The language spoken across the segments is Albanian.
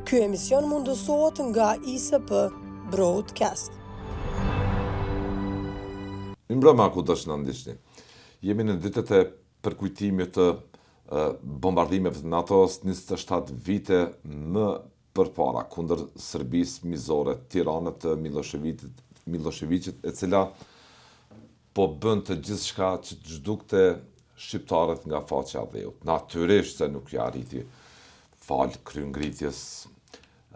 Ky emision mundësohet nga ISP Broadcast. Mbrëma ku do të na ndiqni. Jemi në ditët e përkujtimit të bombardimeve të NATO-s 27 vite më përpara kundër Serbisë mizore, Tiranës të Miloševićit, e cila po bën të gjithçka që të zhdukte shqiptarët nga faqja e dheut. Natyrisht se nuk ja arriti fal kryengritjes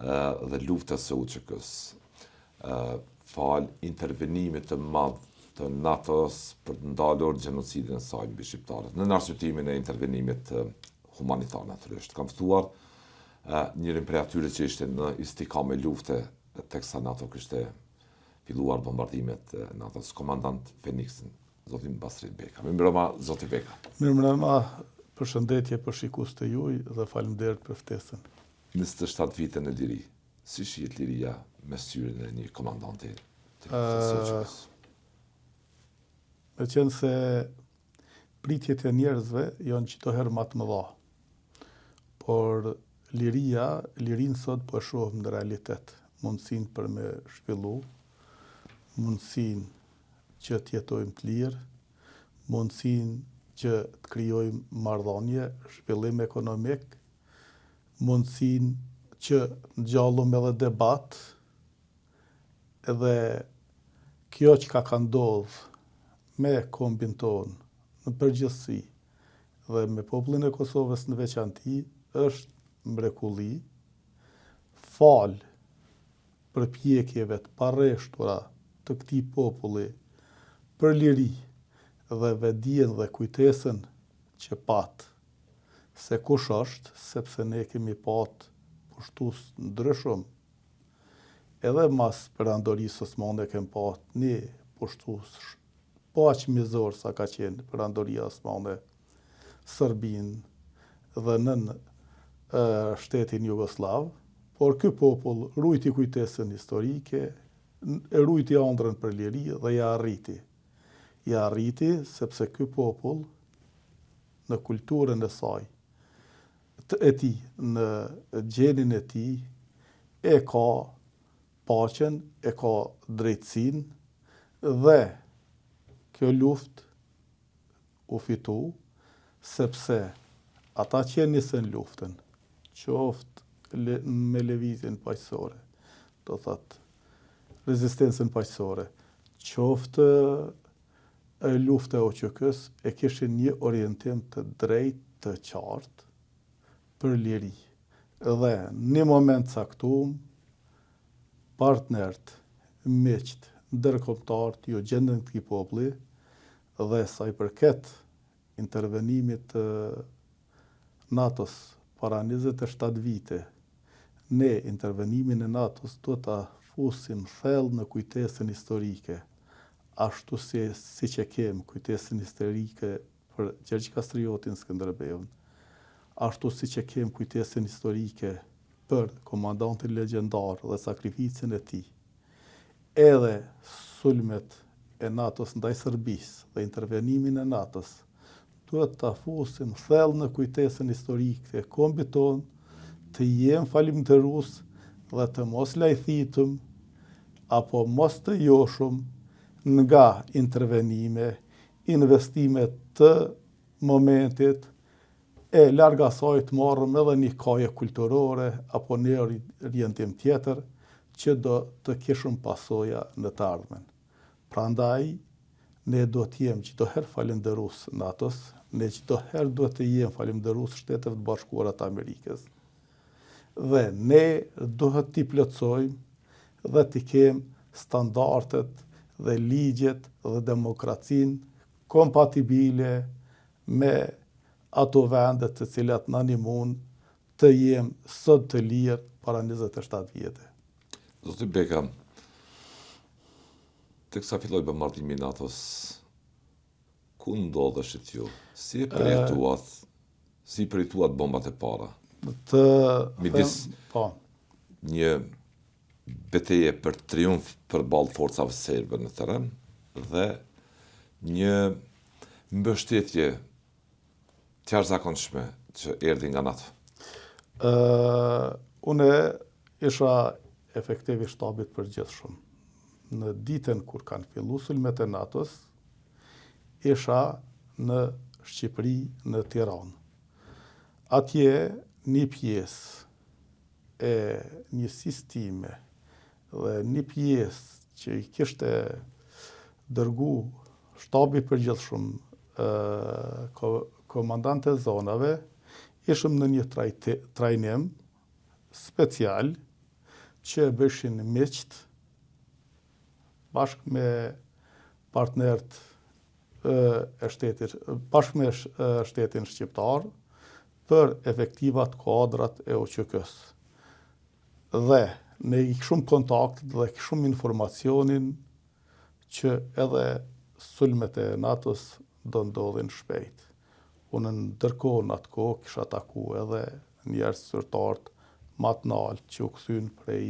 dhe luftës së UÇK-s, fal intervenimit të madh të NATO-s për të ndalur gjenocidin e saj mbi shqiptarët, në arsyetimin e intervenimit humanitar natyrisht. Kam ftuar njërin prej atyre që ishte në istikame lufte teksa NATO kishte filluar bombardimet e NATO-s, komandant Feniksin, zoti Basrit Beka. Mirëmbrëma, zoti Beka. Mirëmbrëma, përshëndetje për shikues të juaj dhe faleminderit për ftesën. 27 vite në liri. Si shihet liria me syrin e një komandanti të UÇK-s? Me qenë se pritjet e njerëzve janë çdoherë më të mëdha. Por lirin sot po e shohim në realitet. Mundësinë për me zhvillu, mundësinë që të jetojmë të lirë, mundësinë që të krijojmë marrëdhënie, zhvillim ekonomik, mundësinë që ngjallëm edhe debat, edhe kjo që ka ndodhur me kombin tonë në përgjithësi dhe me popullin e Kosovës në veçanti është mrekulli, fal përpjekjeve të parreshtura të këtij populli për liri dhe vetdijen dhe kujtesën që pat se kush është, sepse ne kemi pat pushtues ndryshëm, edhe mas perandorisë osmane kemi pat një pushtues po aq mizor sa ka qenë perandoria osmane, Serbinë dhe nën shtetin Jugosllav, por ky popull ruajti kujtesën historike, e ruajti ëndrrën për liri dhe ja arriti. Ja arriti sepse ky popull në kulturën e saj, e tij, në gjenin e tij, e ka paqen, e ka drejtësinë dhe kjo luftë u fitu sepse ata që nisën luftën, qoftë me lëvizjen paqësore, do thotë rezistencën paqësore, qoftë lufta e UÇK-s, e kishin një orientim të drejtë, të qartë për liri. Dhe në moment caktuar partnerët, miqt, ndërkombëtarët ju gjendën këtij populli dhe sa i përket intervenimit të NATO-s para 27 vite, ne intervenimin e NATO-s do ta fusim thellë në kujtesën historike, ashtu si që kemi kujtesën historike për Gjergj Kastriotin Skënderbeun, ashtu si që kemi kujtesën historike për komandantin legjendar dhe sakrificën e tij, edhe sulmet e NATO-s ndaj Serbisë dhe intervenimin e NATO-s, duhet ta fusim thellë në kujtesën historike e kombit tonë, të jem falimnderues dhe të mos lajthitum apo mos të joshum nga intervenime, investime të momentit, e larg asaj të marrëm edhe një kaje kulturore apo një orientim tjetër që do të kishim pasoja në të ardhmen. Prandaj, ne do të jem çdoherë falënderues NATO-s, ne çdoherë do të jem falënderues Shteteve të Bashkuara të Amerikës. Dhe ne duhet t'i plotësojmë dhe t'i kem standardet dhe ligjet dhe demokracinë kompatibile me ato vendet të cilat na ndihmon të jem sot të lirë para 27 vjetë. Zoti Beka, teksa filloi bombardimi i NATO-s, ku ndodheshit ju? Si e përjetuat bombat e para? Midis një betejë për triumf përballë forcave serbe në terren dhe një mbështetje të jashtëzakonshme që erdhi nga NATO. Unë isha efektiv i shtabit përgjithshëm. Në ditën kur kanë fillu sulmet e NATO-s, isha në Shqipëri, në Tiranë. Atje një pjesë e një sistime dhe një pjesë që i kishte dërgu shtabi përgjithshëm komandante zonave, ishëm në një trajnim special që bëshin miqt bashkë me partnerët e shtetit, bashkë me shtetin shqiptar për efektivat kuadrat e OQK-s. Dhe ne i kishum kontakt dhe kishum informacionin që edhe sulmet e NATO-s do ndodhin shpejt. Unë ndërkohë në atë kohë kisha taku edhe njerëz zyrtarët më të naltë që u kthyn prej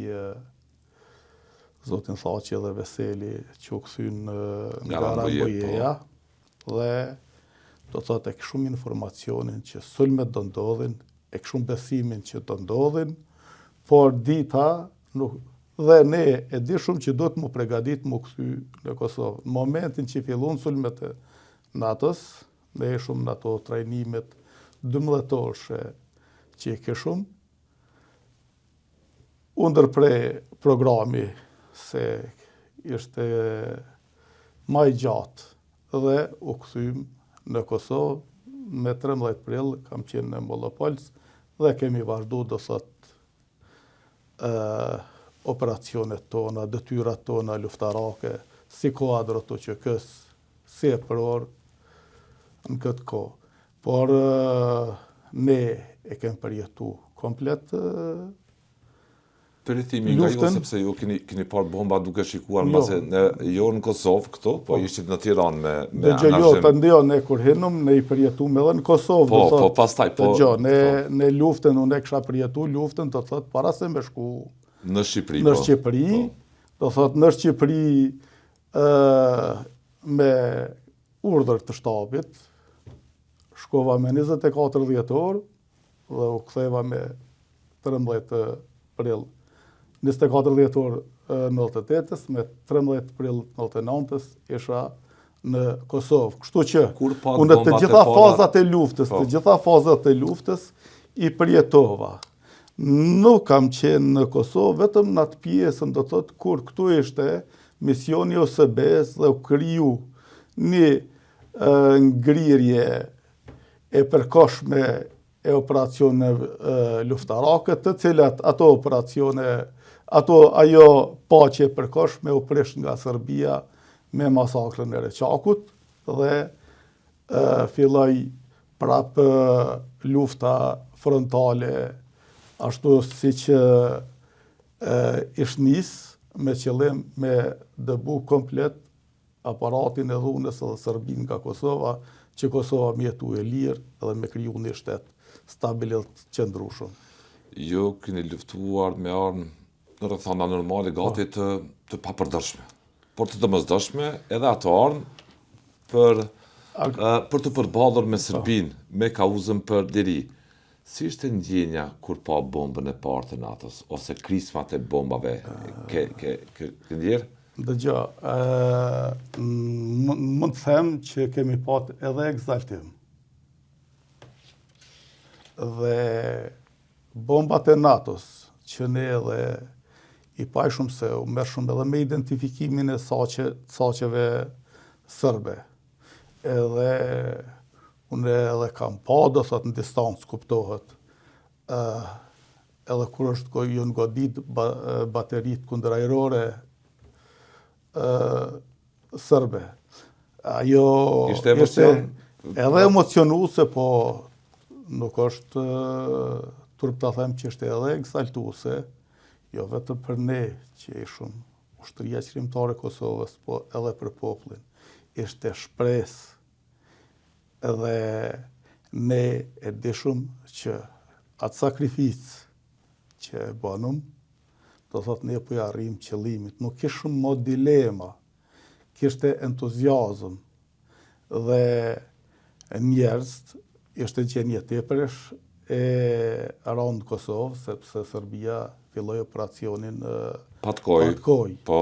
Zotin Thaqi dhe Veseli, që u kthyn nga Rambojeja, dhe do thotë e kishum informacionin që sulmet do ndodhin, e kishum besimin që do ndodhin, por dita nuk, dhe ne e dishum që do të mu pregadit mu kthy në Kosovë. Në momentin që fillun sulmet e NATO-s, ne ishum në ato trajnimet 12-orëshe që i kishum, u ndërprej programi se ishte më i gjatë dhe u kthym në Kosovë me 13 prill, kam qenë në Mollopolës dhe kemi vazhdu do thot operacionet tona, detyrat tona luftarake, si kuadrot OQK-s, si e përor në këtë kohë. Por ne e kem përjetu komplet Përjetimi nga ju, sepse ju keni parë bomba duke shikuar mbase jo në Kosovë këto, po ishit në Tiranë me anazhim. Jo, të ndio, ne kur hinëm, ne i përjetum edhe në Kosovë. Po, pastaj, po. Ne luftën, unë e kisha përjetu luftën, të thot, para se me shku në Shqipëri. Në Shqipëri, do thot, në Shqipëri me urdhër të shtabit, shkova me 24 dhjetor dhe u ktheva me 13 prill. 24 dhjetor 98-s, me 13 prill 99-s, isha në Kosovë. Kështu që, unë të gjitha fazat e luftës, i përjetova. Nuk kam qenë në Kosovë, vetëm në atë pjesën, do thotë, kur këtu ishte misioni OSB-s dhe u kriju një ngrirje e përkohshme e operacione luftarake, të cilat ato operacione, ajo paqe e përkohshme u prish nga Serbia me masakrën e Reçakut dhe filloi prapë lufta frontale, ashtu siç ish nis me qëllim me dëbu komplet aparatin e dhunës dhe Serbin nga Kosova, që Kosova më jetu e lirë dhe me kriju një shtet stabilit qëndrueshëm. Ju keni luftuar me armë në rrethana normale gati të papërdorshme, por të domosdoshme edhe ato armë për të përballur me Serbinë, me kauzën për deri. Si ishte ndjenja kur pa bombën e parë të NATO-s ose krismat e bombave? Ke ndjerë? Dëgjoj, mund të them që kemi pat edhe egzaltim. Dhe bombat e NATO-s, që ne edhe i pajshëm se u mërshëm edhe me identifikimin e saqeve sërbe. Edhe unë edhe kam pa, do thot në distancë kuptohet, edhe kur është jënë godit baterit kundër ajrore sërbe. Ajo ishte emocion? Edhe emocionuse, po nuk është turp të them që ishte edhe eksaltuse, jo vetëm për ne që ishëm ushtria qërimtare Kosovës, po edhe për poplin. Ishte shpresë. Edhe ne e dishëm që atë sakrificë që e banëm, do thot ne po ja arrim qëllimit. Nuk kishëm mo dilema, kishte entuziazëm dhe njerëz, ishte gjenje tepërsh e randë Kosovë, sepse Serbia filloi operacionin Patkoj, po.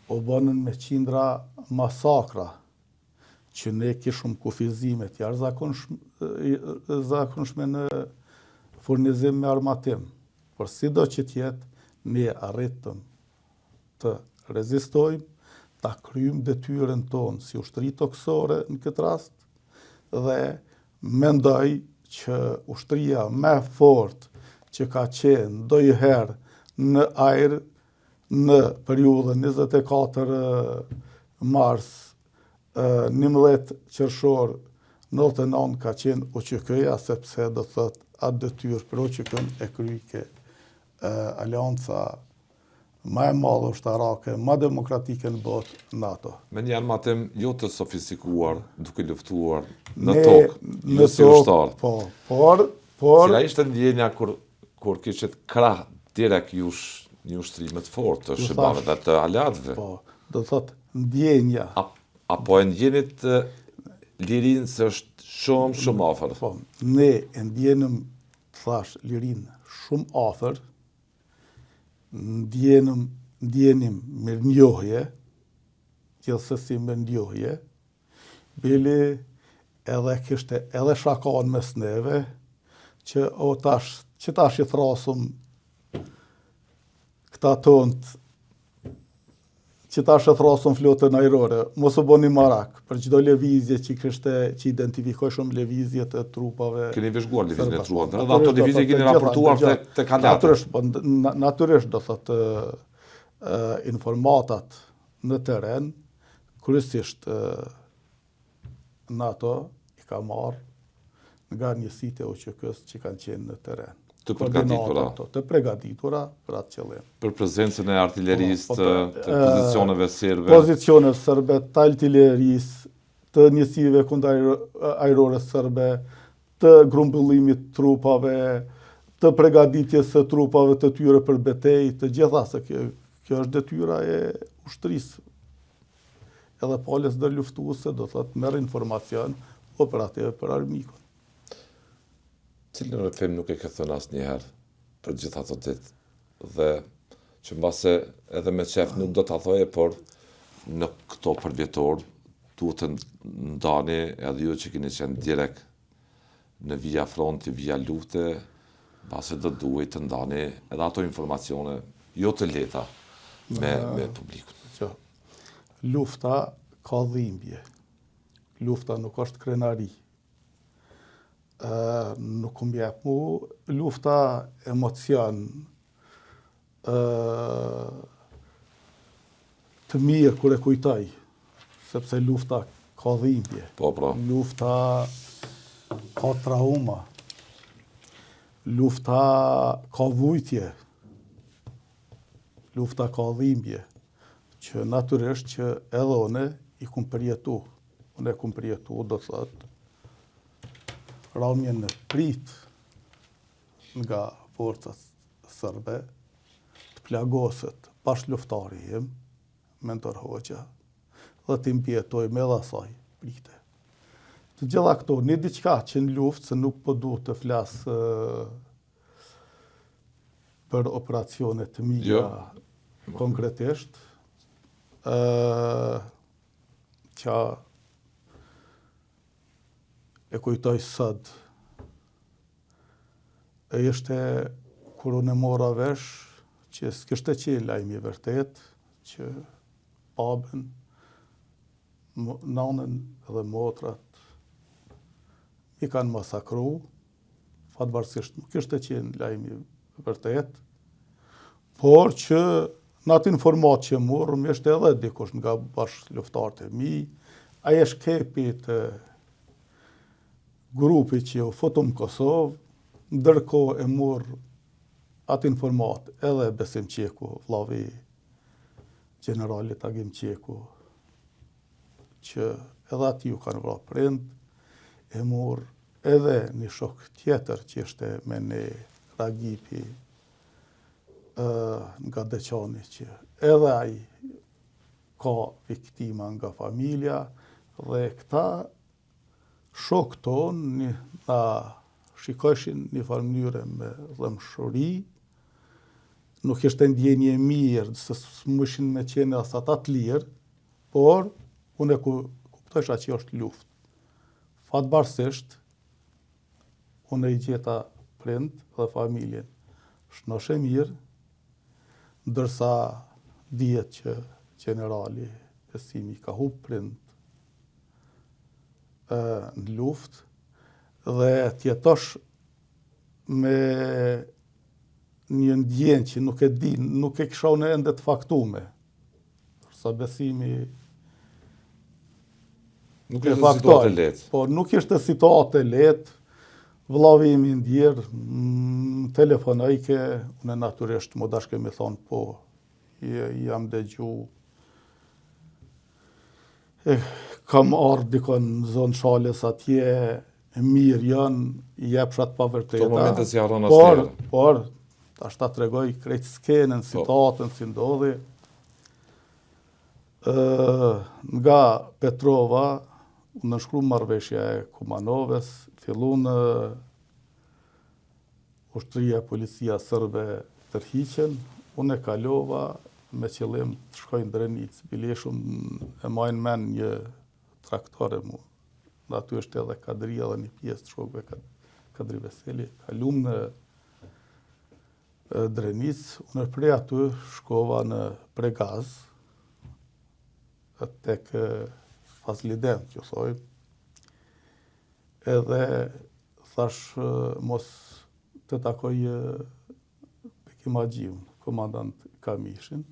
U bënën me qindra masakra, që ne kishëm kufizimet jashtëzakonshme në furnizim me armatim. Por sido që tjetë, ne arritëm të rezistojmë, ta kryjmë detyrën tonë si ushtri toksore në këtë rast, dhe mendoj që ushtria më fort që ka qenë ndonjëherë në ajër në periudhën 24 mars 11 qershor 99 ka qenë OQK-ja, sepse do thot atë detyrë për OQK-n e kryke alianca më e madhe ushtarake, më demokratike në botë, NATO. Me një armatim jo të sofistikuar, duke luftuar në tokë, jo si ushtar. Po, por... Cila ishte ndjenja kur kishit krah direkt një ushtri më të fortë të shqiptarëve dhe të aleatëve? Po, do thot ndjenja. Apo e ndjenit lirinë se është shumë afër? Po, ne e ndjenëm, thash, lirinë shumë afër, ndjenim mirënjohje, gjithsesi mirënjohje, bili edhe kishte edhe shakan mes neve, që tash i thrasëm këta tonët, që tash e thrasëm flotën ajrore, mos u bëni marak, për çdo lëvizje që identifikojshëm lëvizje të trupave. Keni vëzhguar lëvizjen e trupave, dhe ato lëvizje keni raportuar te aleatët. Natyrisht do thotë informatat në teren, kryesisht NATO i ka marrë nga njësitë e OQK-s që kanë qenë në teren. Të përgatitura. Të përgatitura për atë qëllim. Për prezencën e artillerisë, të pozicioneve serbe. Pozicioneve serbe, të artillerisë, të njësive kundërajrore serbe, të grumbullimit trupave, të përgatitjes së trupave të tyre për betejë, të gjitha, se kjo është detyra e ushtrisë. Edhe palës dhe luftuese do thotë merr informacion operativ për armikun. Cilën rrëfim nuk e ke thënë asnjëherë për gjitha ato ditë, dhe që mbase edhe me qef nuk do ta thoje, por në këto përvjetor duhet të ndani edhe ju që keni qenë direkt në vija fronti, vija lufte, mbase do duhet të ndani edhe ato informacione jo të lehta me publikun. Lufta ka dhimbje. Lufta nuk është krenari. Nuk më jep mu lufta emocion të mirë kur e kujtoj, sepse lufta ka dhimbje. Po. Lufta ka trauma. Lufta ka vujtje. Lufta ka dhimbje, që natyrisht që edhe une i kum përjetu. Une kum përjetu, do thotë, ramjen në prit nga forcat serbe, të plagoset pash luftari im, Mentor Hoxha, dhe të impjetoj me dhe asaj prite. Të gjitha këto, një diqka që në luft, se nuk po du të flasë për operacionet të mija konkretisht, që e kujtoj sot, e ishte kur unë e mora vesh që s'kishte qenë lajmi vërtet, që babën, nanën dhe motrat i kanë masakru, fatvarësisht nuk kishte qenë lajmi vërtet, por që në atë informat që morëm, ishte edhe dikush nga bashkë luftarët e mi, aje shkepi të grupi që u fotum Kosovë, ndërkohë e morë atë informat edhe Besim Qeku, vllavi generalit Agim Qeku, që edhe ati ju kanë vra prind, e morë edhe një shok tjetër që ishte me ne Ragipi nga Deçani, që edhe ai ka viktima nga familja, dhe këta shok tonë na shikojshin një farë mënyre me dhëmshuri, nuk ishte ndjenje mirë, se s'mushin me qenë as ata të lirë, por unë e kuptosha që është luftë. Fatbarësisht, unë i gjeta prind dhe familjen shnoshe mirë, ndërsa dihet që generali Besimi ka humbë prind në luftë dhe t'jetosh me një ndjenjë që nuk e di, nuk e kisha unë ende të faktume. Sa Besimi Nuk ishte situatë e lehtë. Po nuk ishte situatë e lehtë. Vllavi im i ndjerë, telefonojke, unë natyrisht më dash kemi thonë po, jam dëgju, kam ardhur dikon në zonë Shalës atje, mirë janë, i jepshat pa vërteta. Këto momente si harron asnjëherë. Por, tash ta tregoj krejt skenën, situatën, si ndodhi. Nga Petrova, unë nënshkru marrëveshja e Kumanoves, fillun ushtria policia sërbe tërhiqen, unë e kalova me qëllim të shkoj në Drenicë. Bileshum e majnë men një traktore mu. Dhe aty është edhe Kadria dhe një pjesë të shokëve Kadri Veseli. Kalum në Drenicë, unë prej aty shkova në Pregaz, tek Fazliden, që thojmë. Edhe thash mos të takoj Bekim Haxhiun, komandant Kamishin.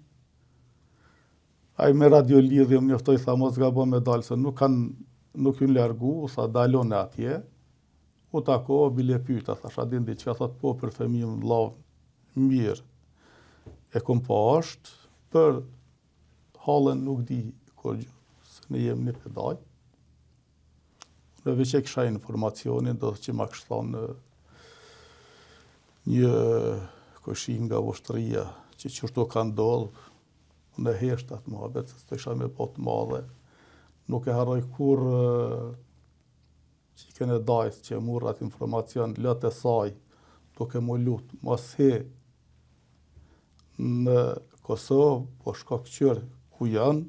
Ai me radio lidhje më njoftoi, tha mos gabon me dalë, se nuk ju largu, sa dalon atje. U tako, bile pyeta, thash, a din diçka, thot po për fëmijën vllav, mirë. E kom pa është, për hallën nuk di kur gjë, se ne jemi një pedaj. Në veç e kisha informacionin, do që ma kështë thonë një koshin nga ushtria, që qështu ka ndodhë, në heshtë atë muhabet, se s'to isha me botë madhe. Nuk e harroj kur që i kene dajës që e murë atë informacion, lëtë e saj, duke mu lutë, mos he në Kosovë, po shko këqyrë ku janë,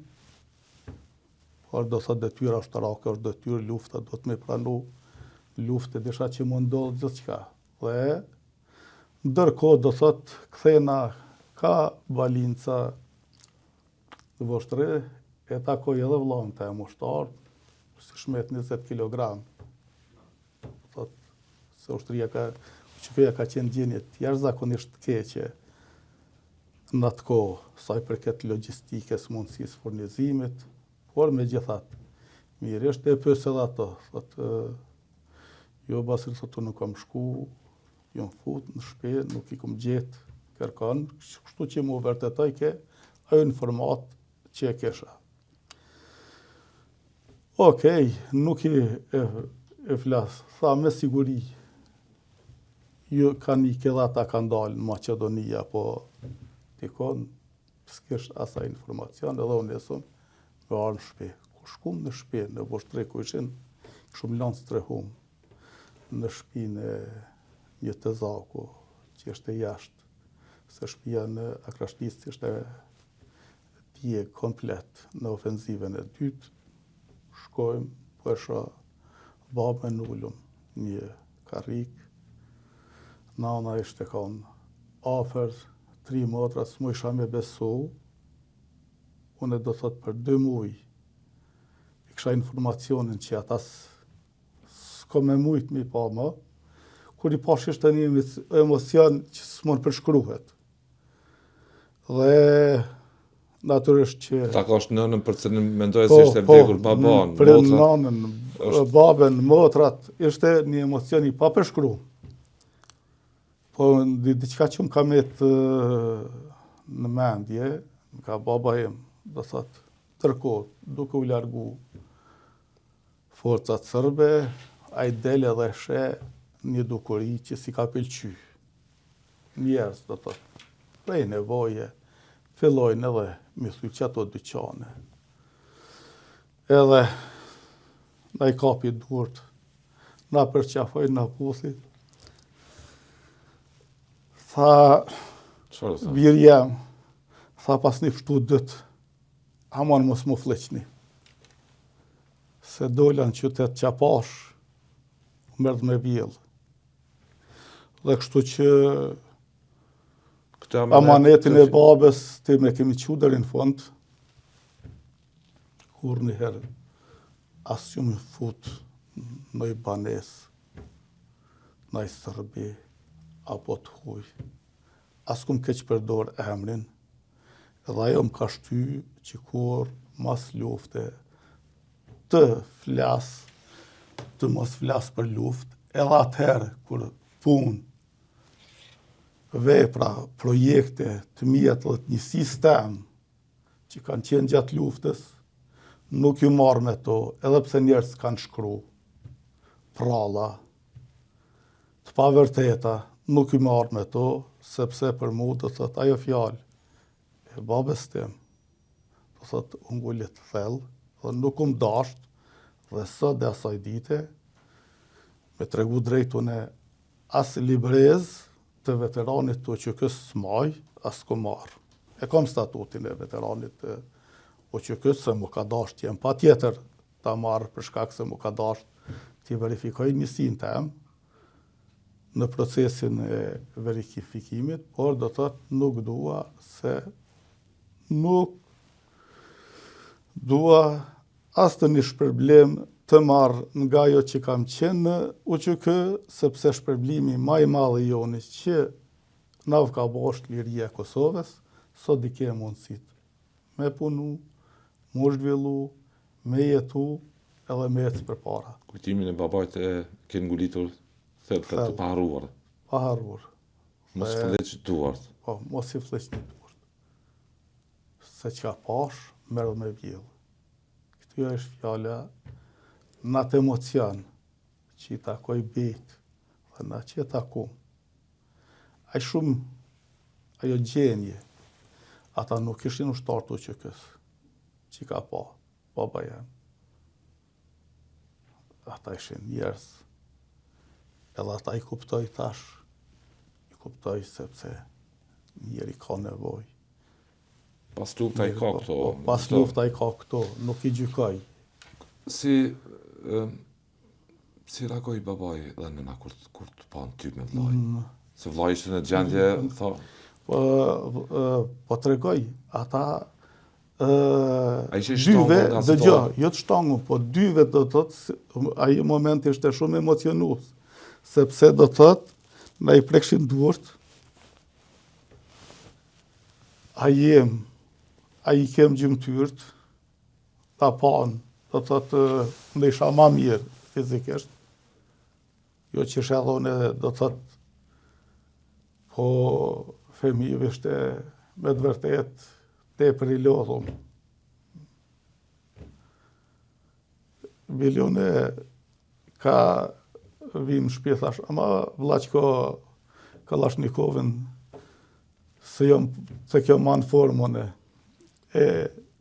por do thot detyra ushtarake është detyrë, lufta do të me pranu, luftë disha që më ndodhë gjithçka. Dhe ndërkohë do thot kthena ka balinca të vështre, e takoj edhe vllahun tem ushtar, si shmet 20 kg. Thot se ushtria qyteja ka qenë gjendje jashtëzakonisht keqe në atë kohë, sa i përket logjistikës, mundësisë furnizimit. Por me gjithat, mirë, është e pësë edhe ato, thotë, jo basir, thotë, nuk kam shku, jom fut në shpe, nuk i kom gjetë kërkan, kështu që mu vërtetoj ke, ajo informat që e kesha. Okej, nuk e flasë, tha me siguri, jo kanë i kedha ta kanë dalë në Macedonia, po dikon, s'kesh asa informacion, edhe unë esëm, me arë në shpe. Ku shkum në shpe, në vështre ku ishin, shumë lanë strehum në shpinë e një të zaku, që ishte jashtë, se shpia në Akrashtisë ishte tje komplet në ofenziven e dytë. Shkojmë, po e shoh babën ullum, një karrik, nana ishte kanë afer 3 motra, s'mu isha me besu. Unë do thot për 2 muaj, i kisha informacionin që ata s'ko me mujt mi pa ma, kur i pash ishte një emocion që s'mon përshkruhet. Dhe natyrisht që... Ta ka është nënën për cilën mendoj se ishte vdekur baban, për nënën, babën, motrat, ishte një emocion i pa përshkru. Po diçka që më ka metë në mendje, ka baba im, do thot, tërkohë, duke u largu forcat sërbe, a i del edhe she një dukuri që si ka pëlqy. Njerës, do thot, prej nevoje, fillojnë edhe mi thuj që ato dyqane. Edhe, na i kapi durt, na përqafoj, na puthi. Tha... Çfarë tha? Birë jam, tha pas një pështu dëtë, aman mos mu fleqni. Se dola në qytet Qapash, mërë me vjellë. Dhe kështu që amanetin e babes të me kemi qudër në fund, kur një herë asë që më fut në i banes, në i sërbi, apo të huj. Asë kum keq përdor emrin, edhe ajo më ka shty që kur mas lufte të mos flas për luft, edhe atëherë kur punë, vepra, projekte të mija të një sistem që kanë qenë gjatë luftës, nuk ju marrë me to, edhe pse njerëz kanë shkru, pralla, të pavërteta, nuk ju marrë me to, sepse për mu do thot ajo fjalë e babes tim, do thot ungullit thellë, dhe nuk dasht, dhe sot dhe asaj dite, me tregu drejtun e as librez të veteranit të OQK-s smaj, as ko marrë. E kam statutin e veteranit të OQK-s, se mu ka dasht jem pa tjetër ta marrë për shkak se mu ka dasht t'i verifikoj njësin tem në procesin e verifikimit, por do thot nuk dua se nuk dua as të një shpërblem të marrë nga jo që kam qenë në UQK, sepse shpërblimi ma i madhe joni që na ka bosht liria e Kosovës, sot di ke mundësit me punu, mu zhvillu, me jetu, edhe me jetë për para. Kujtimin e babajt e ke ngulitur thellë të paharuar. Paharuar. Mos fleq duart. Po, mos i fleq një duart. Se që ka pash, merë me vjellë. Kjo është fjala në atë emocion që i takoj betë dhe në që i takum. Ai shumë, ajo gjenje, ata nuk ishin ushtarë të UQK-s, që ka pa, baba janë. Ata ishin njerëz, edhe ata i kuptoj tash, i kuptoj sepse njeri ka nevoj. Pas lufta i ka këto. Pas lufta i ka këto, nuk i gjykoj. Si reagoi babai dhe nëna kur të pan ty me vllai? Se vllai ishte në gjendje, tha. Po tregoj, ata ishte dyve, dëgjoj, jo të shtangu, po dyve do të thotë, ai moment ishte shumë emocionues, sepse do të thotë, na i prekshin duart, a i kem gjymtyrt, ta pan, do të thotë, në isha ma mirë fizikisht, jo që isha dhone, do të thotë, po femive ishte me të vërtet te për i lodhum. Bilione ka vim shpjethash, ama vlaqko Kalashnikovin se kjo man formone e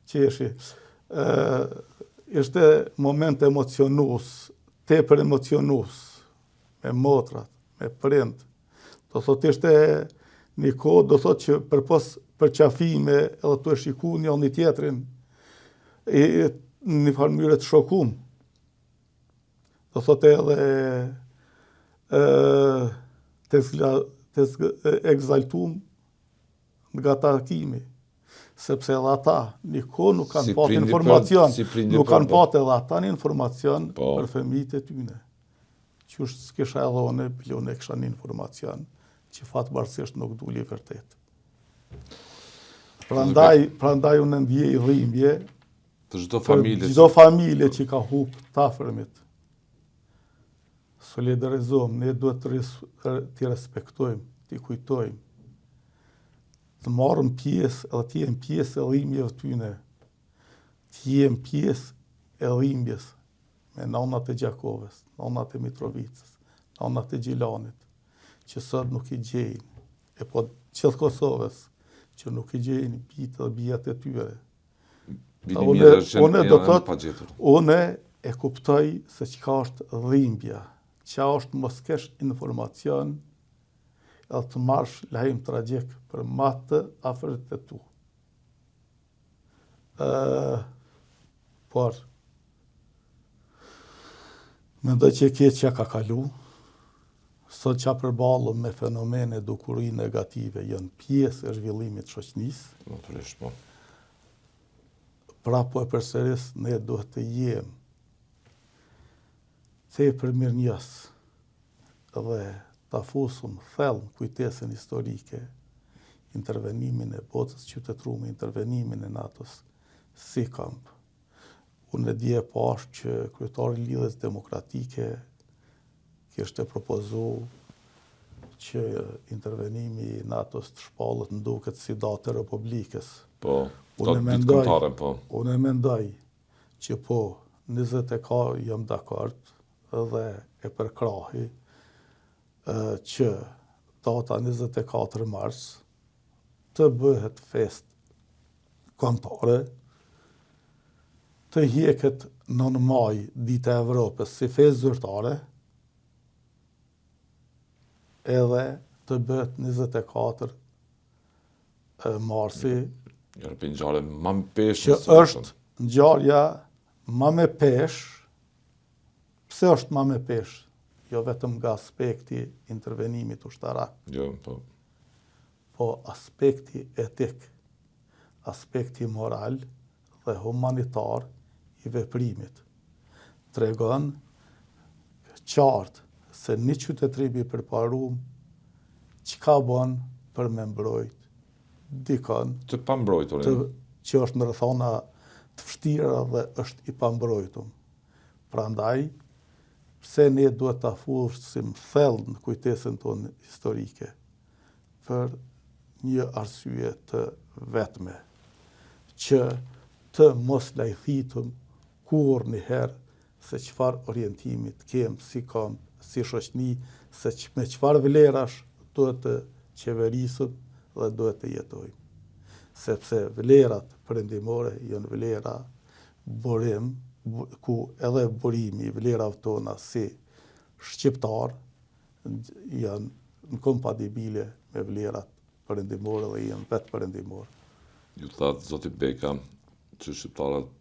qeshi. Ishte moment emocionus, te për emocionus, me motrat, me prind. Do thot ishte një kohë, do thot që për qafime edhe të e shiku një tjetrin, një farë mënyrë të shokum. Do thot edhe të egzaltum nga takimi, sepse edhe ata një kohë nuk kanë patë informacion, nuk kanë patë edhe ata një informacion për fëmijët e tyne. Qysh s'kisha edhe one, bilione kisha një informacion, që fatë barësisht nuk duli vërtet. Prandaj unë ndjej dhimbje të çdo familje që ka hup të afërmit. Solidarizohem, ne duhet të respektojmë, të kujtojmë, të marrëm pjesë edhe të jem pjesë e dhimbjeve tyne, të jem pjesë e dhimbjes me nanat e Gjakovës, nanat e Mitrovicës, nanat e Gjilanit, që sot nuk i gjejnë, e po qëtë Kosovës, që nuk i gjejnë bitë dhe bijat e tyre. Une e kuptoj se qka është dhimbja, qa është mos kesh informacion, edhe të marrësh lajm tragjik për ma të afërt e tu. Por, mendoj që keq që ka kalu, sot që përballu me fenomene dukuri negative janë pjesë e zhvillimit shoqënisë. Natyrisht, po. Pra po e përsëris, ne duhet të jemë tepër mirënjohës dhe ta fusum thellë kujtesën historike, intervenimin e botës qytetërume, intervenimin e NATO-s si kamp. Unë e dje pashë që kryetari i Lidhjes Demokratike kishte propozu që intervenimi i NATO-s të shpallët në duket si datë e Republikës. Po, datë kombëtare, po. Unë e mendoj që po, 24 jam dakord dhe e përkrahi që data 24 mars të bëhet fest kombëtare, të hjeket 9 maj Dita e Evropës si fest zyrtare, edhe të bëhet 24 marsi, Njërë për ngjarje ma më pesh. që është ngjarja ma me pesh. Pse është ma me pesh? Jo vetëm nga aspekti intervenimit ushtarak, Jo, po. po aspekti etik, aspekti moral dhe humanitar i veprimit. Tregon qartë se një qytetërim i përparum çka bën për me mbrojt dikon Të pambrojturin. që është në rrethona të vështira dhe është i pambrojtur. Prandaj, pse ne duhet ta fusim thellë në kujtesën tonë historike për një arsye të vetme, që të mos lajthitum kur një herë se çfarë orientimit kem si kom, si shoqëni, se me çfarë vlerash duhet të qeverisim dhe duhet të jetojmë. Sepse vlerat perëndimore janë vlera burim, ku edhe burimi i vlerave tona si shqiptar janë në kompatibile me vlerat perëndimore dhe janë vetë perëndimore. Ju thatë zoti Beka që shqiptarët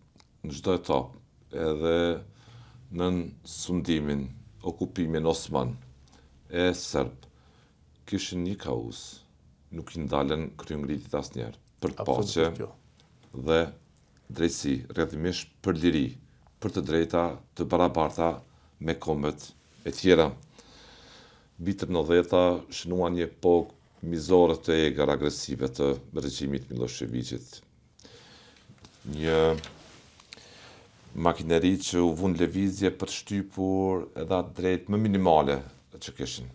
në çdo etapë, edhe në sundimin, okupimin Osman e Serb, kishin një kauz, nuk i ndalen kryengritit asnjëherë për të paqe dhe drejtësi, rrjedhimisht për liri, për të drejta të barabarta me kombet e tjera. Vitët 90-ta shënuan një epokë mizore të egar agresive të regjimit Miloševićit. Një makineri që u vun lëvizje për shtypur edhe atë drejt më minimale që kishin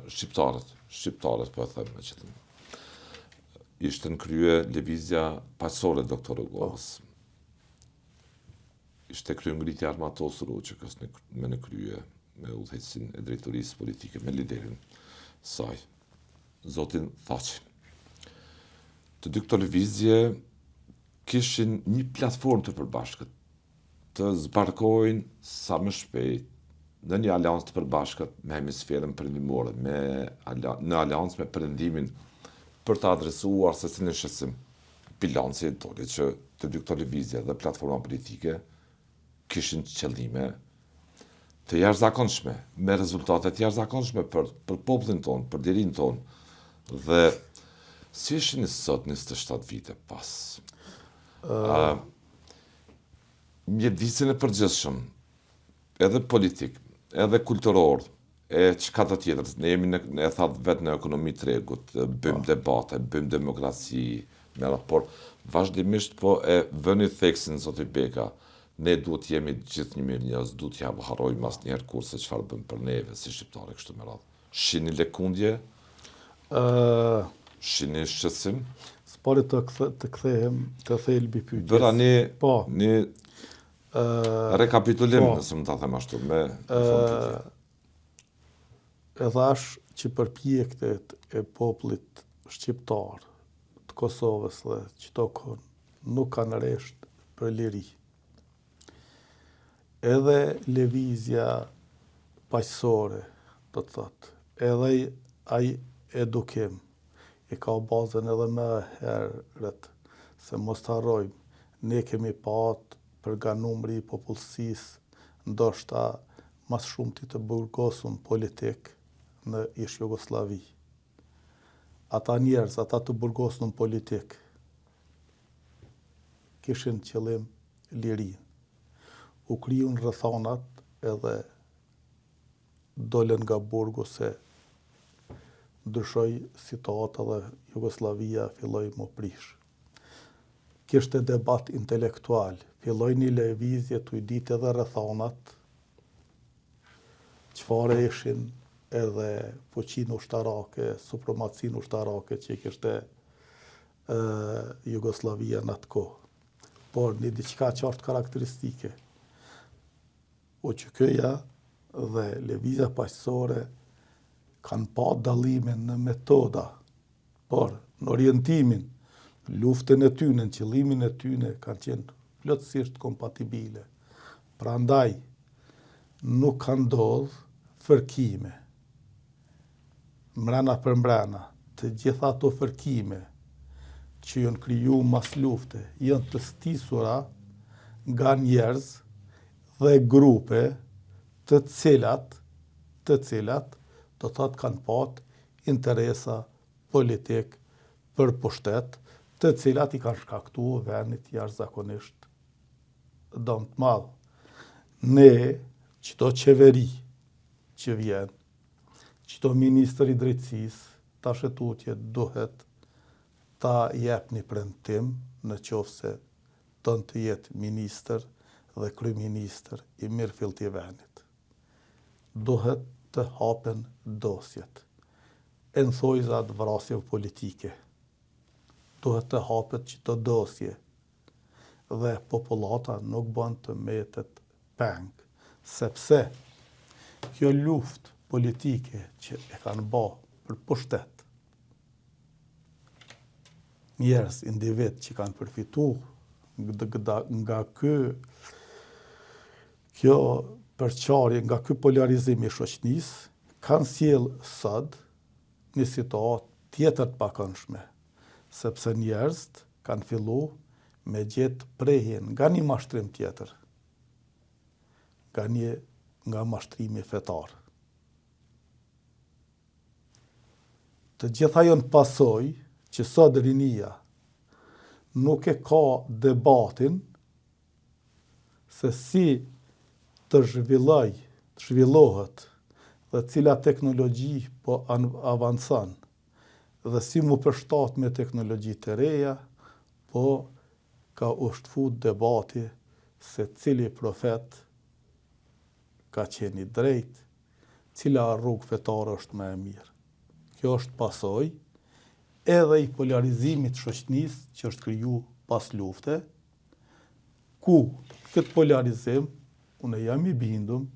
shqiptarët po e them me qëllim. Ishte në krye lëvizja paqësore doktor Rugovës. Ishte kryengritja armatosur që me në krye me udhëheqësin e drejtorisë politike, me liderin saj, zotin Thaçi. Të dy këto lëvizje kishin një platformë të përbashkët, të zbarkojnë sa më shpejt në një aleancë të përbashkët me hemisferën perëndimore, në aleancë me perëndimin për të adresuar se si në shësim bilanci doli që të dy këto lëvizje dhe platforma politike kishin qëllime të jashtëzakonshme, me rezultate të jashtëzakonshme për popullin tonë, për lirin tonë. Dhe si ishin sot 27 vite pas? Mjedisin e përgjithshëm, edhe politik, edhe kulturor, e çka të tjetër, ne jemi e thatë vetë në ekonomi tregut, bëjmë debate, bëjmë demokraci, me raport, vazhdimisht po e vëni theksin, zoti Beka, ne duhet jemi gjithë një mirë njerëz, duhet ja harrojmë asnjëherë kurse çfarë bëm për neve si shqiptarë kështu me radhë. Shihni lëkundje? Shihni shqetësim? S'pari të kthehem të thelbi pyetjes. Bëra një rekapitulim, nëse më ta them ashtu, me e thash që përpjekjet e popullit shqiptar të Kosovës dhe çdo kohë nuk kanë resht për liri. Edhe lëvizja paqësore, do të thotë, edhe ai edukim, i ka bazën edhe më herët, se mos të harrojmë, ne kemi patë për nga numri i popullsisë, ndoshta mas shumti të burgosur politik në ish Jugosllavi. Ata njerëz, ata të burgosur politik, kishin qëllim lirin. U kriju në rrethonat edhe dolën nga burgu se ndryshoi situata dhe Jugosllavia filloi më prish. Kishte debat intelektual, filloi një lëvizje të i ditë edhe rrethonat, çfarë ishin edhe fuqinë ushtarake, supremacinë ushtarake që kishte Jugoslavia në atë kohë. Por një diçka qartë karakteristike, OQK-ja dhe lëvizja paqësore kanë pa dallimin në metoda, por në orientimin, luftën e tyne, në qëllimin e tyne kanë qenë plotësisht kompatibile. Prandaj nuk kanë ndodhur fërkime. Mrena për mrena, të gjitha ato fërkime që janë kriju mas lufte, janë të stisura nga njerëz dhe grupe të cilat do thotë kanë pat interesa politik për pushtet, të cilat i kanë shkaktuar vendit jashtëzakonisht dëm të madh. Ne, çdo qeveri që vjen, çdo ministër i drejtësisë, tash tutje duhet ta jep një premtim në qoftë se don të jetë ministër dhe kryeministër i mirëfillt i vendit. Duhet të hapen dosjet. E në thojzat vrasjeve politike. Duhet të hapet çdo dosje dhe popullata nuk bën të mbetet peng, sepse kjo luftë politike që e kanë bë për pushtet, njerëz, individ që kanë përfituar nga kjo përçarje, nga ky polarizim i shoqënisë, kanë sjell sot një situatë tjetër të pakëndshme, sepse njerëzit kanë filluar me gjetë prehjen nga një mashtrim tjetër, nga mashtrimi fetar. Të gjitha janë pasojë që sot rinia nuk e ka debatin se si të zhvillohet dhe cila teknologji po avancon dhe si mu përshtat me teknologji të reja, po ka ushtfu debati se cili profet ka qenë i drejt, cila rrugë fetare është më e mirë. Kjo është pasojë edhe i polarizimit shoqënisë që është kriju pas lufte, ku këtë polarizim, unë jam i bindur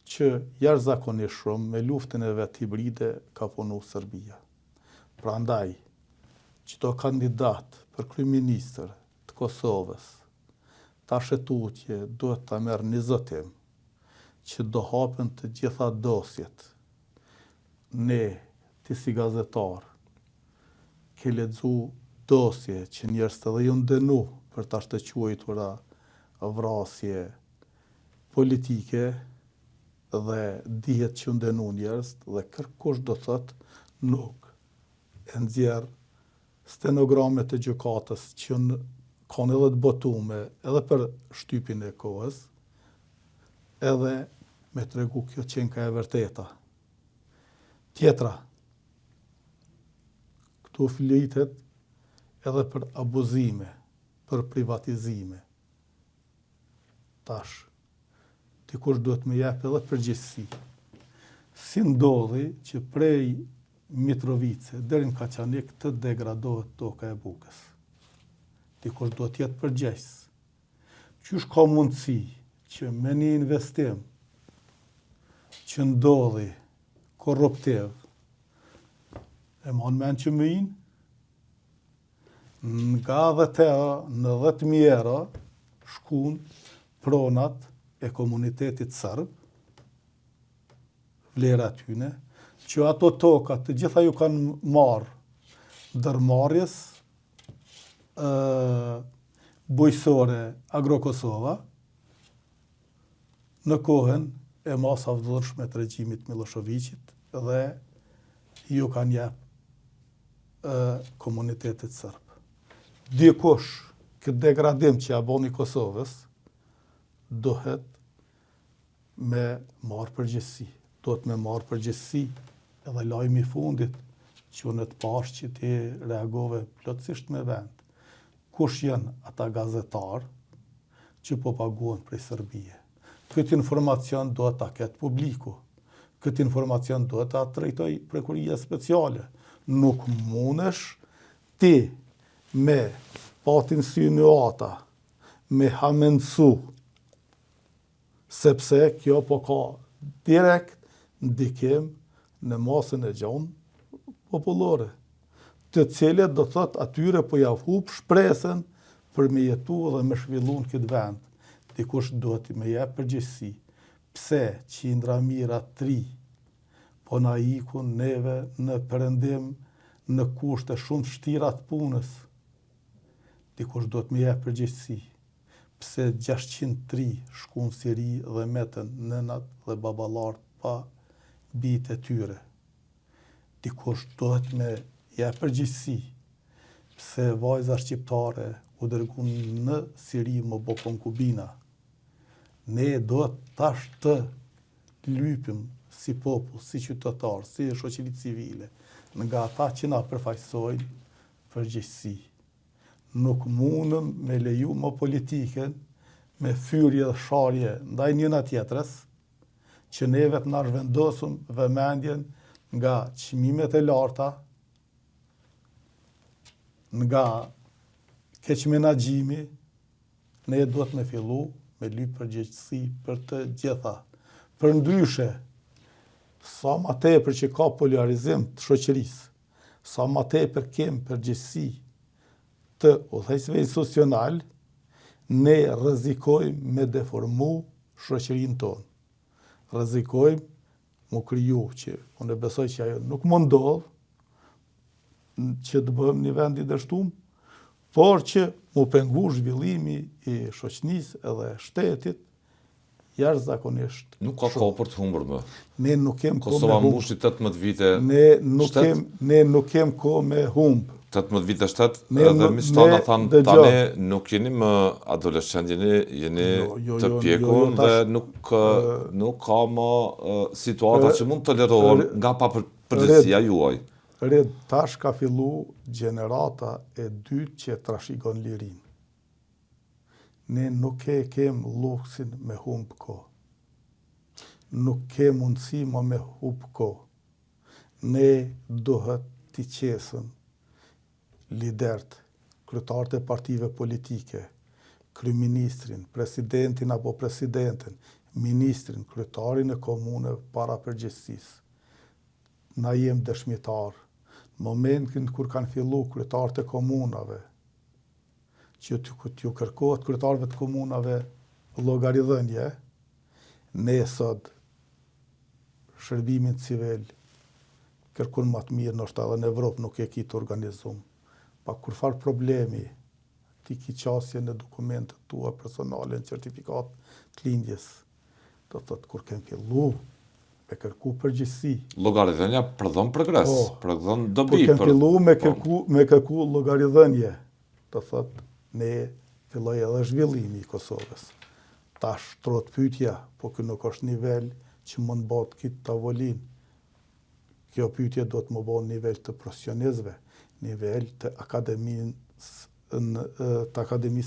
që jashtëzakonisht shumë me luftën e vet hibride ka punu Serbia. Prandaj, çdo kandidat për kryeministër të Kosovës, tash tutje duhet ta merr një zotim që do hapen të gjitha dosjet. Ne, ti si gazetar, ke lexu dosje që njerëz të dhe ju ndenu për tash të quajtura vrasje politike dhe dihet që ndenu njerëz dhe kërkush do thot nuk e nxjerr stenogramet e gjykatës që kanë edhe të botume edhe për shtypin e kohës, edhe me tregu kjo qenë ka e vërteta. Tjetra, këtu flitet edhe për abuzime, për privatizime. Tash, dikush duhet me jep edhe përgjegjësi. Si ndodhi që prej Mitrovice deri në Kaçanik të degradohet toka e Bukës? Dikush duhet jetë përgjegjës. Qysh ka mundësi që me një investim që ndodhi korruptiv, e mon men që më inë, nga 10 euro në 10.000 euro shkun pronat e komunitetit sërb, vlera tyne, që ato toka të gjitha ju kanë marrë ndërmarrjes bujësore Agro-Kosova në kohën e masavdhërshme të regjimit Miloševićit dhe ju kanë jep komunitetit sërb. Dikush këtë degradim që ja boni Kosovës duhet me marrë përgjegjësi. Duhet me marrë përgjegjësi edhe lajmi i fundit që në të pashë që ti reagove plotësisht me vend. Kush janë ata gazetarë që po paguhen prej Serbie? Këtë informacion duhet ta ketë publiku. Këtë informacion duhet ta drejtoj Prokuria Speciale. Nuk mundesh ti me pat insinuata, me hamendsu, sepse kjo po ka direkt ndikim në masën e gjonë popullore, të cilët do thot atyre po ja hup shpresën për me jetu dhe me zhvillu në këtë vend. Dikush duhet me jep përgjegjësi. Pse qindra mira 3 po na ikun neve në perëndim në kushte shumë të vështira të punës. Dikush duhet me jep përgjegjësi. Pse 603 shkuan në Siri dhe metën nënat dhe babalart pa bijtë e tyre. Dikush duhet me jep përgjegjësi. Pse vajza shqiptare u dërguan në Siri më bë konkubina. Ne duhet tash të lypim si popull, si qytetar, si shoqëri civile, nga ata që na përfaqësojnë përgjegjësi. Nuk mundëm me leju më politiken me fyrje dhe sharje ndaj njëna tjetrës, që neve të na zhvendosëm vëmendjen nga çmimet e larta, nga keqmenaxhimi, ne duhet me fillu me lyp përgjegjësi për të gjitha. Përndryshe, sa ma tepër që ka polarizim të shoqërisë, sa ma tepër kem përgjegjësi të udhëheqësve institucional, ne rrezikojmë me deformu shoqërinë tonë. Rrezikojmë mu kriju që unë besoj që ajo nuk më ndodh që të bëhem një vend i dështuar, por që mu pengu zhvillimi i shoqënisë edhe shtetit jashtëzakonisht. Nuk ka kohë për të humbur më. Ne nuk kem kohë me Kosova humb. mbushi 18 vite. Ne nuk kem kohë me humb. 18 vite shtet, Ne edhe më- Mistana ne thanë dëgjoj. tani nuk jeni më adoleshent, jeni të pjekur dhe nuk ka më situata që mund të tolerohen nga përgjegjësia juaj. Red tash ka fillu gjenerata e dytë që trashëgon lirinë. Ne nuk kem luksin me humb kohë. Nuk ke mundësi më me humb kohë. Ne duhet t'i qesëm lidert, kryetarët e partive politike, kryeministrin, presidentin apo presidentin, ministrin, kryetarin e komuneve para përgjegjësisë. Na jem dëshmitar. Në momentin kur kanë fillu kryetarët e komunave, që t'ju kërkohet kryetarëve të komunave llogaridhënie, ne sot shërbimin civil kërkon më të mirë, ndoshta edhe në Evropë nuk e ki të organizuar. Pa kur far problemi, ti ki qasje në dokumentet tua personale, në certifikat të lindjes, do thotë kur kem fillu me kërku përgjegjësi. Llogaridhënia përdhon progres, përdhon dobi. Kur kem fillu me kërku llogaridhënie, do thotë ne filloi edhe zhvillimi i Kosovës. Tash trot pyetja, po ky nuk është nivel që mund bëhet këtë tavolin. Kjo pyetje do të më bëjë nivel të profesionistëve, nivel të akademisë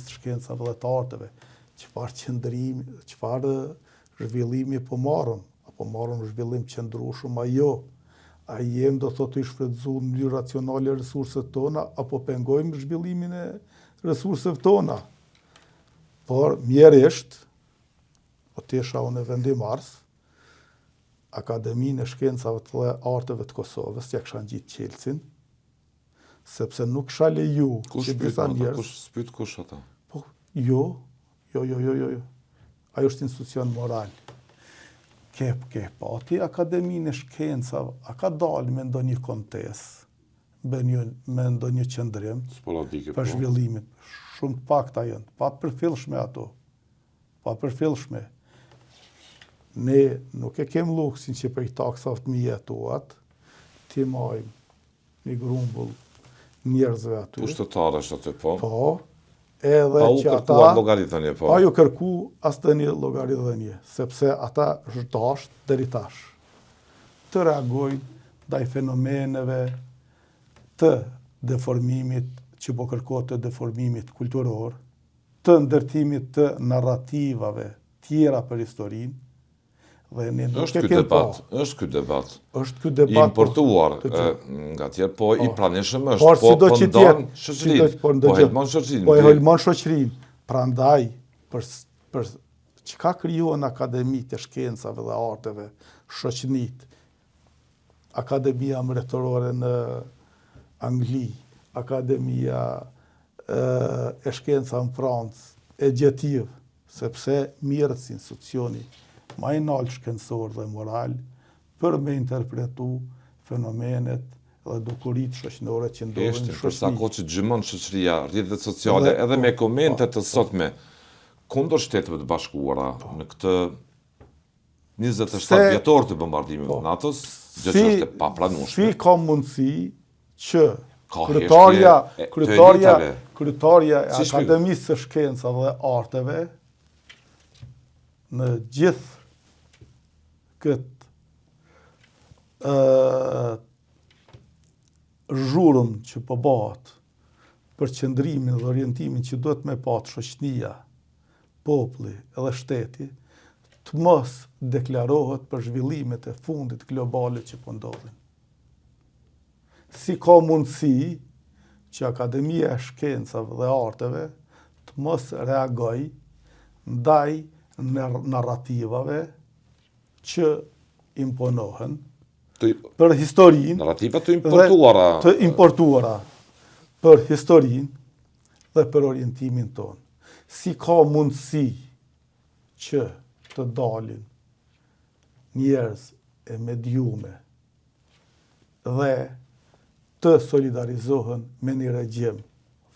të shkencave dhe të arteve, çfarë qëndrimi, çfarë zhvillimi po marrëm, apo marrëm zhvillim qëndrueshëm a jem do thotë i shfrytëzu në mënyrë racionale resurset tona, apo pengojmë zhvillimin e resurseve tona. Por mjerisht, po tesha unë vendimars, Akademinë e Shkencave dhe Arteve të Kosovës, ja kisha ngjit Qelsin, sepse nuk kisha leju që disa njerëz. Kush ata? Po, jo. Ajo është institucion moral. ke pati Akademinë e Shkencave, a ka dalë me ndonjë kontestë, me ndonjë qëndrim për zhvillimit. Shumë të pakta janë, pa përfillshme ato. Pa përfillshme. Ne nuk e kem luksin që për i taksave të mjetohat, ti majmë një grumbull njerëzve aty. Pushtetarë është aty, po. Po, edhe që ata... Pa u kërkuar llogaridhënie, po. Pa ju kërku asë një llogaridhënie, sepse ata zhdasht deri tash të reagojnë ndaj fenomeneve të deformimit, që po kërkohet të deformimit kulturor, të ndërtimit të narrativave tjera për historinë, dhe ne nuk e kemi pa. Është ky debat. Është ky debat i importuar nga tjerë, po i pranishëm është, po ndon shoqërinë, po helmon shoqërinë. Po e helmon shoqërinë. Prandaj për çka krijohen akademitë e shkencave dhe arteve, shoqënit, Akademia Mbretërore në Angli, Akademia e Shkencave në Francë, e gjetiv, sepse mirët si institucioni ma i nalë shkencor dhe moral për me interpretu fenomenet dhe dukurit shoqënore që ndodhen në shoqëri. Për sa kohë që gjymon shoqëria, rrjetet sociale, edhe me komentet të sotme kundër Shteteve të Bashkuara në këtë 27 vjetor të bombardimit të NATO-s, gjë që është e papranueshme. Si ka mundësi që kryetaria e Akademisë së Shkencave dhe Arteve në gjithë këtë zhurëm që po bëhet për qëndrimin dhe orientimin që duhet me patë shoqënia, populli edhe shteti, të mos deklarohet për zhvillimet e fundit globale që po ndodhin. Si ka mundësi që Akademia e Shkencave dhe Arteve të mos reagoj ndaj narrativave që imponohen për historinë, narrativa të importuara për historinë dhe për orientimin tonë. Si ka mundësi që të dalin njerëz e mediume dhe të solidarizohen me një regjim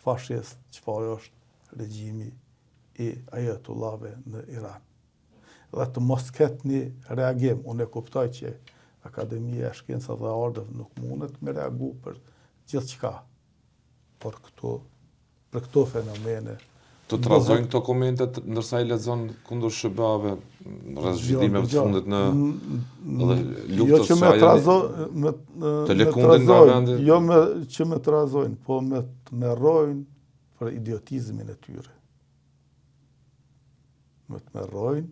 fashist, çfarë është regjimi i ajatullave në Iran. Dhe të mos ketë një reagim. Unë e kuptoj që Akademia e Shkencave dhe Arteve nuk mundet me reagu për gjithçka, por për këto fenomene. Të trazojnë këto komentet ndërsa i lexon kundër SBA-ve rreth zhvillimeve të fundit në luftës së të lëkundin nga vendi. Jo që me trazojnë, po me merrojnë për idiotizmin e tyre. Me të merrojnë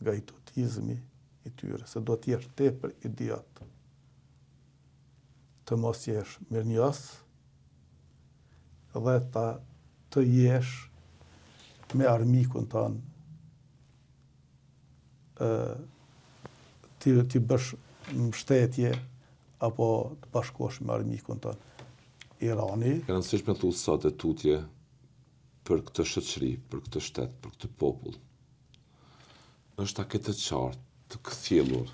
nga idiotizmi i tyre, se do t'jesh tepër idiot. Të mos jesh mirënjohës dhe të jesh me armikun tanë, t'i bësh mbështetje apo të bashkosh me armikun tanë. Irani... E rëndësishme thu sot e tutje për këtë shoqëri, për këtë shtet, për këtë popull. Është a këtë qartë, të këthjellur,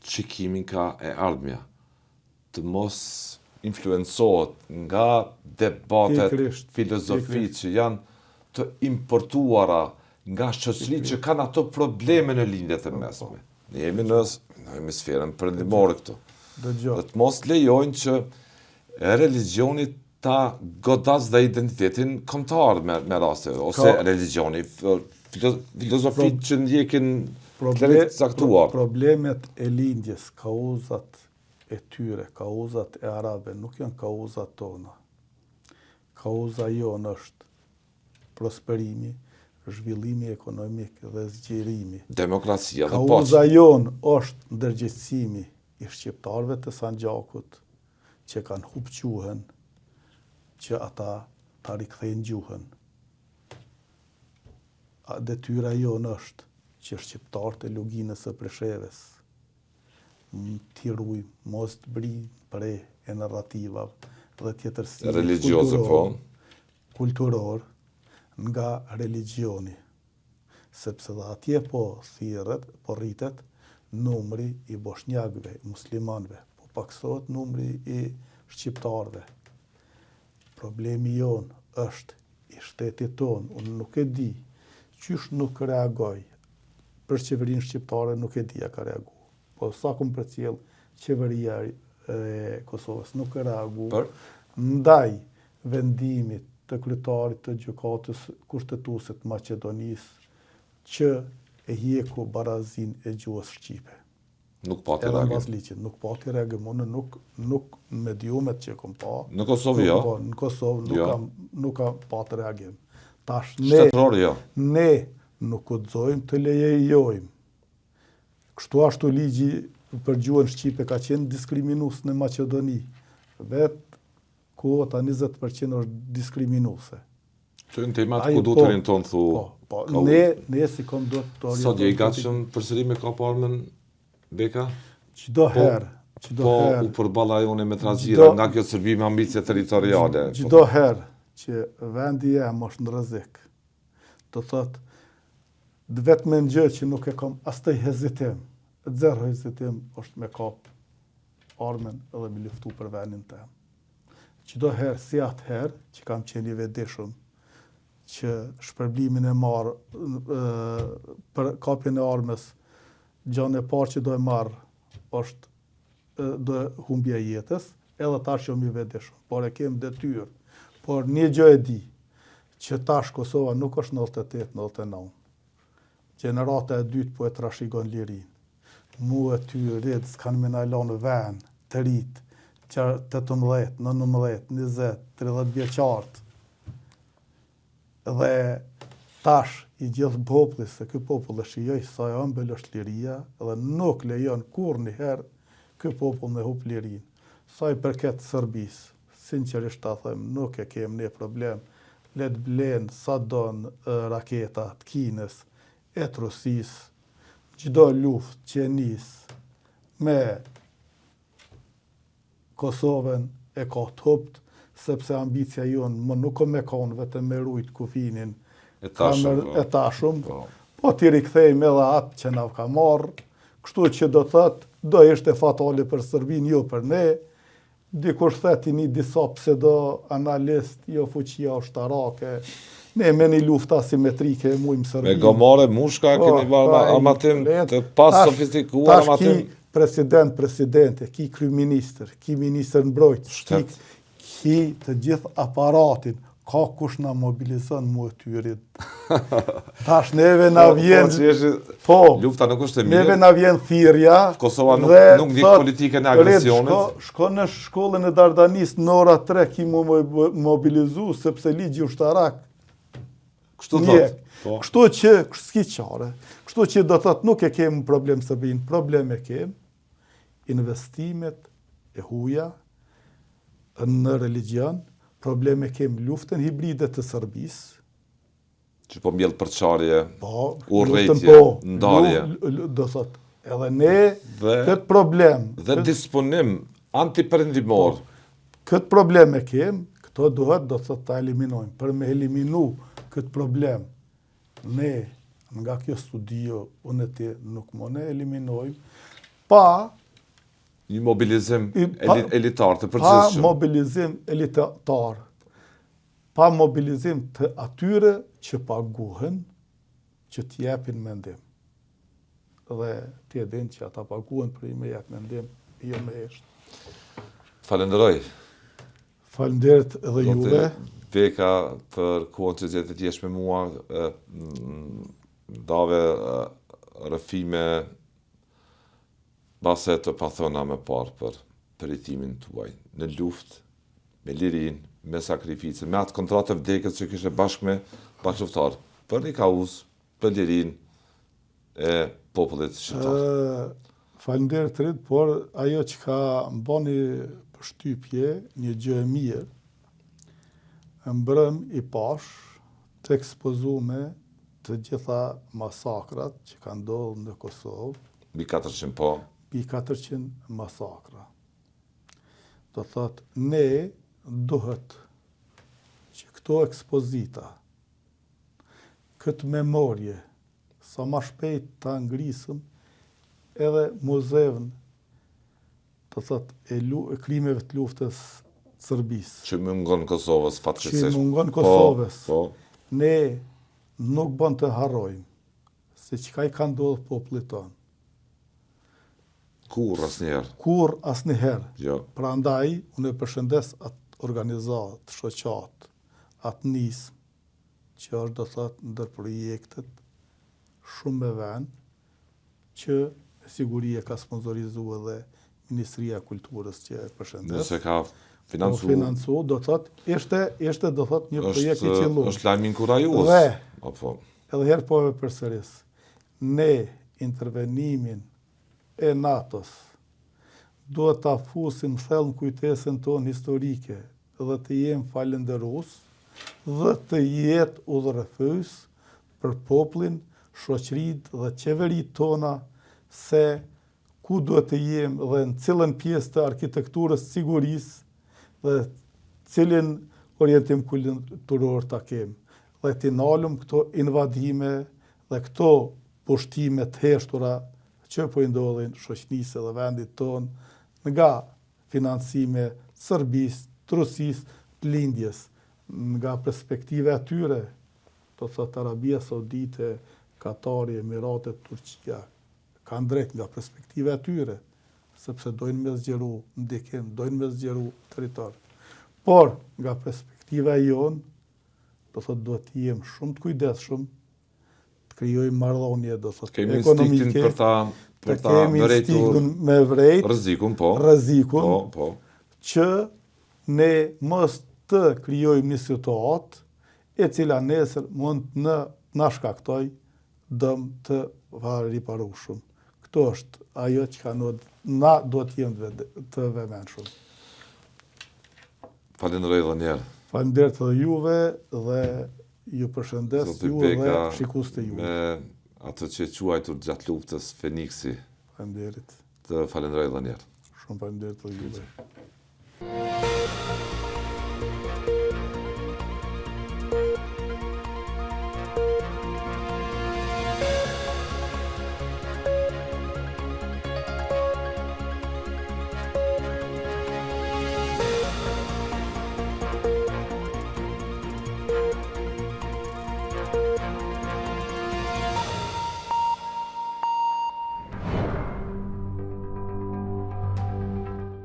shikimin ka e ardhmja, të mos influencohet nga debatet filozofi që janë të importuara nga shoqëri që kanë ato probleme në lindjet e mesme. Ne jemi në hemisferën perëndimore këtu. Dhe të mos lejojnë që religioni ta godas dhe identitetin kombëtar me raste, ose religioni, filozofit që ndjekin caktuar. Problemet e lindjes, kauzat e tyre, kauzat e arabe, nuk janë kauzat tona. Kauza jonë është prosperimi, zhvillimi ekonomik dhe zgjerimi. Demokracia dhe paqe. Kauza jonë është ndërgjegjësimi i shqiptarëve të Sanxhakut që kanë humbur gjuhën, që ata ta rikthejnë gjuhën. Detyra jonë është që shqiptarët e luginës së Presheves t'i ruajmë, mos të brinë prej e narrativave dhe tjetërsi kulturor nga religioni, sepse dhe atje po thirret, po rritet numri i bosnjakëve, muslimanëve, po paksohet numri i shqiptarëve. Problemi jonë është i shtetit tonë, unë nuk e di, qysh nuk reagoj, për qeverinë shqiptare nuk e di a ka reagu. Po sa kom përcjell qeveria e Kosovës nuk e reagu ndaj vendimit të kryetarit të gjykatës kushtetuese të Maqedonisë që e hjeku barazin e gjuhës shqipe. Nuk pati Edhe reagim. mbas ligjit, nuk pati reagim, unë nuk me djumet që kom pa. Në Kosovë jo. Në Kosovë Jo. nuk kam pati reagim. Tash Shtetëror jo. ne nuk guxojmë të lejojmë. Kështu ashtu ligji për gjuhën shqipe ka qenë diskriminues në Maqedoni. Vetë kuota 20% është diskriminuese. Të në temat Ai, ku du po, të rinë tonë thu. Po, ka ne si kom do të Sot je i gatshëm përsëri me ka parmën Beka? çdo herë, Po u përballa jone me trazira nga kjo Serbi me ambicie territoriale. çdo herë që vendi jam është në rrezik. Do thotë vetëm në gjë që nuk e kam asnjë hezitim, zero hezitim është me kap armën edhe me luftu për vendin tim. Çdo herë si atëherë që kam qenë i vetëdijshëm që shpërblimin e marr për kapjen e armës, gjën e parë që do e marr është do humbja e jetës, edhe tash jam i vetëdijshëm, por e kem detyrë. Por një gjë e di, që tash Kosova nuk është 98-99. Gjenerata e dytë po e trashëgon lirinë. Mu e ty rritë s'kanë me najlon vend të rritë, 18, 19, 20, 30 vjeqartë. Dhe tash i gjithë populli, se ky popull e shijoj sa e ëmbël është liria, dhe nuk lejon kur njëherë ky popull me hup lirinë. Sa i përket Serbisë, sinqerisht ta them, nuk e kem ne problem. Let blen sa don raketa të Kinës, e të Rusisë, çdo luftë që nis me Kosovën e ka të hupt, sepse ambicia jonë më nuk me konë vetëm me rujt kufinin e tashëm. Po t'i rikthejmë edhe atë që na ka marrë, kështu që do thëtë, do ishte fatale për Serbinë, jo për ne. Dikush theti një disa pseudo analist, jo fuqia ushtarake, ne me një luftë asimetrike e mujmë Serbinë. Me gomore, mushka, keni barë armatim të pas sofistikuar armatim. Tash ki presidente, ki kryeministër, ki ministër mbrojtës, ki të gjithë aparatin, ka kush na mobilizon mu e tyrit. Tash neve na vjen... Lufta nuk është e mirë. Neve na vjen thirrja. Kosova nuk ndjek politikën e agresionit. Shko në shkollën e Dardanis në ora 3 ki mu mobilizu, sepse ligji ushtarak. Kështu thot. Kështu që, s'ki qare. Kështu që do thot nuk e kemë problem Serbinë, problem e kemë investimet e huja në religion, problem e kemë luftën hibride të Serbisë. Që po mbjell përçarje, urrëtje, ndarje. Do thot, edhe ne këtë problem. Dhe disponim antiperëndimor. Këtë problem e kemë, këto duhet do thot ta eliminojmë. Për me eliminu këtë problem, ne nga kjo studio, unë ti nuk më ne eliminojmë, pa një mobilizim elitar të përgjithshëm. Pa mobilizim elitar. Pa mobilizim të atyre që paguhen, që t'jepin mendim. Dhe t'je din që ata paguhen për i me jep mendim, jo me eshtë. Falenderoj. Falenderit edhe juve. Beka për kohën që gjetë t'jesh me mua, dave rëfime base të pathona me parë për përjetimin tuaj në luft, me lirin, me sakrificën, me atë kontratë të vdekës që kishte bashkë me bashkëluftar, për një kauz, për lirin e popullit shqiptar. Falenderit të rritë, por ajo që ka mbani përshtypje, një gjë e mirë, mbrëm i pash të ekspozume të gjitha masakrat që ka ndodhur në Kosovë. Mbi 400 po. Mbi 400 masakra. Do thot, ne duhet që këto ekspozita, këtë memorje, sa ma shpejt të ngrisëm edhe muzeun të thotë e krimeve të luftës Serbisë. Që mungon Kosovës fatkeqësisht. Që mungon Kosovës. Po. Ne nuk bën të harrojmë se çka i ka ndodhur popullit tonë. Kur asnjëherë. Kur asnjëherë. Jo. Prandaj unë e përshëndes atë organizatë, shoqat, atë nismë që është do thotë ndër projektet shumë me vend që me siguri e ka sponsorizuar edhe Ministria e Kulturës që e përshëndes. Nëse ka financu, do thotë ishte do thotë një projekt i qelluar. Është lajm inkurajues. Dhe Apo. edhe herë po e përsëris. Ne intervenimin e NATO-s duhet ta fusim thellë në kujtesën tonë historike dhe të jem falënderues dhe të jetë udhërrëfyes për popullin, shoqëritë dhe qeveritë tona se ku duhet të jem dhe në cilën pjesë të arkitekturës sigurisë dhe cilin orientim kulturor ta kem. Dhe t'i nalëm këto invadime dhe këto pushtime të heshtura që po i ndodhin shoqënisë dhe vendit tonë nga financime Serbisë, të Rusisë, të lindjes, nga perspektive atyre, do thotë Arabia Saudite, Katari, Emiratet, Turqia, kanë drejt nga perspektive atyre, sepse dojnë me zgjeru ndikim, dojnë me zgjeru territor. Por, nga perspektiva jonë, do thotë duhet të jem shumë të kujdesshëm, të krijojmë marrëdhënie, do thotë ekonomike, për ta vërejtur me vrejt rrezikun, po, që ne mos të krijojmë një situatë e cila nesër mund na shkaktoj dëm të riparueshëm. Këto është ajo që na duhet të jemi të vëmendshëm. Falenderoj edhe një herë. Faleminderit edhe juve dhe ju përshëndes juve dhe shikues të juve. Me atë që quajtur gjatë luftës Feniksi. Faleminderit. Të falenderoj edhe një herë. Shumë faleminderit edhe juve.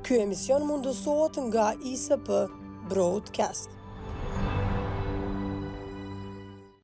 Ky emision mundësohet nga ISP Broadcast.